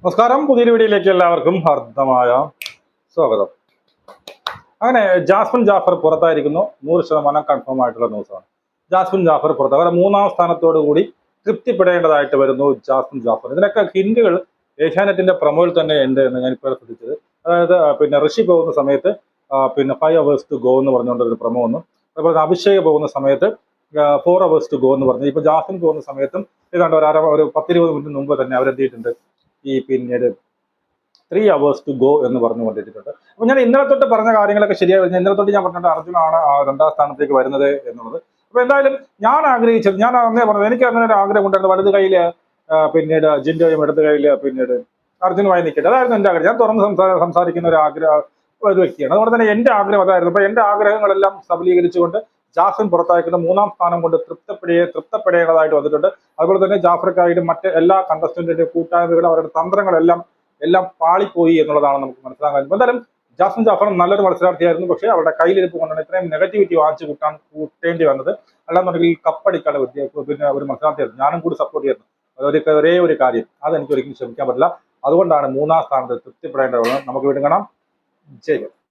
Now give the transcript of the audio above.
നമസ്കാരം, പുതിയൊരു വീഡിയോയിലേക്ക് എല്ലാവർക്കും ഹാർദമായ സ്വാഗതം. അങ്ങനെ ജാസ്മിൻ ജാഫർ പുറത്തായിരിക്കുന്നു. 100% കൺഫേം ആയിട്ടുള്ള ന്യൂസാണ്. ജാസ്മിൻ ജാഫർ പുറത്ത്, അവരെ 3ാം സ്ഥാനത്തോടു കൂടി തൃപ്തിപ്പെടേണ്ടതായിട്ട് വരുന്നു ജാസ്മിൻ ജാഫർ. ഇതിനൊക്കെ ഹിന്റുകൾ ഏഷ്യാനെറ്റിന്റെ പ്രൊമോയിൽ തന്നെ ഉണ്ട് എന്ന് ഞാൻ ഇപ്പോൾ ശ്രദ്ധിച്ചത്. അതായത് ഋഷി പോകുന്ന സമയത്ത് 5 hours to go എന്ന് പറഞ്ഞുകൊണ്ടൊരു പ്രൊമോ വന്നു. അതുപോലെ അഭിഷേക് പോകുന്ന സമയത്ത് 4 hours to go എന്ന് പറഞ്ഞു. ഇപ്പൊ ജാസ്മിൻ പോകുന്ന സമയത്തും ഏതാണ്ട് ഒരു 10-20 മിനിറ്റ് മുമ്പ് തന്നെ അവരെത്തിയിട്ടുണ്ട്. ഈ 3 hours to go എന്ന് പറഞ്ഞുകൊണ്ടിരിക്കുന്നത്. അപ്പൊ ഞാൻ ഇന്നലെ തൊട്ട് പറഞ്ഞ കാര്യങ്ങളൊക്കെ ശരിയായി. ഇന്നലെ തൊട്ട് ഞാൻ പറഞ്ഞിട്ട് അർജുനാണ് 2ാം സ്ഥാനത്തേക്ക് വരുന്നത് എന്നുള്ളത്. അപ്പൊ എന്തായാലും ഞാൻ ആഗ്രഹിച്ചത്, ഞാൻ അന്നേ പറഞ്ഞത്, എനിക്ക് അങ്ങനെ ഒരു ആഗ്രഹം ഉണ്ടായിരുന്നു. വലത് കയ്യില് പിന്നീട് ജിൻഡോയും, ഇടത് കയ്യില് പിന്നീട് അർജുനുമായി നിൽക്കട്ടെ. അതായിരുന്നു എന്റെ ആഗ്രഹം. ഞാൻ തുറന്ന് സംസാരിക്കുന്ന ഒരു വ്യക്തിയാണ്. അതുകൊണ്ട് തന്നെ എന്റെ ആഗ്രഹം അതായിരുന്നു. അപ്പൊ എന്റെ ആഗ്രഹങ്ങളെല്ലാം സബലീകരിച്ചുകൊണ്ട് ജാസ്മിൻ പുറത്തായിരിക്കുന്ന 3ാം സ്ഥാനം കൊണ്ട് തൃപ്തപ്പെടേണ്ടതായിട്ട് വന്നിട്ടുണ്ട്. അതുപോലെ തന്നെ ജാഫർക്കായിട്ട് മറ്റ് എല്ലാ കണ്ടസ്റ്റന്റിന്റെ കൂട്ടായ്മകളും അവരുടെ തന്ത്രങ്ങളെല്ലാം പാളിപ്പോയി എന്നുള്ളതാണ് നമുക്ക് മനസ്സിലാക്കാൻ കഴിയും. എന്തായാലും ജാസ്മിൻ ജാഫർ നല്ലൊരു മത്സരാർത്ഥിയായിരുന്നു. പക്ഷേ അവരുടെ കയ്യിലിരിപ്പ് കൊണ്ടാണ് ഇത്രയും നെഗറ്റിവിറ്റി വാങ്ങിച്ചു കൂട്ടേണ്ടി വന്നത്. അല്ലാന്നുണ്ടെങ്കിൽ കപ്പടിക്കാനുള്ള ഒരു മത്സരാർത്ഥിയായിരുന്നു. ഞാനും കൂടി സപ്പോർട്ട് ചെയ്യുന്നു. ഒരേ ഒരു കാര്യം, അതെനിക്ക് ഒരിക്കലും ക്ഷമിക്കാൻ പറ്റില്ല. അതുകൊണ്ടാണ് 3ാം സ്ഥാനത്ത് തൃപ്തിപ്പെടേണ്ടത്. നമുക്ക് വീണ്ടും കാണാം. ജയ്.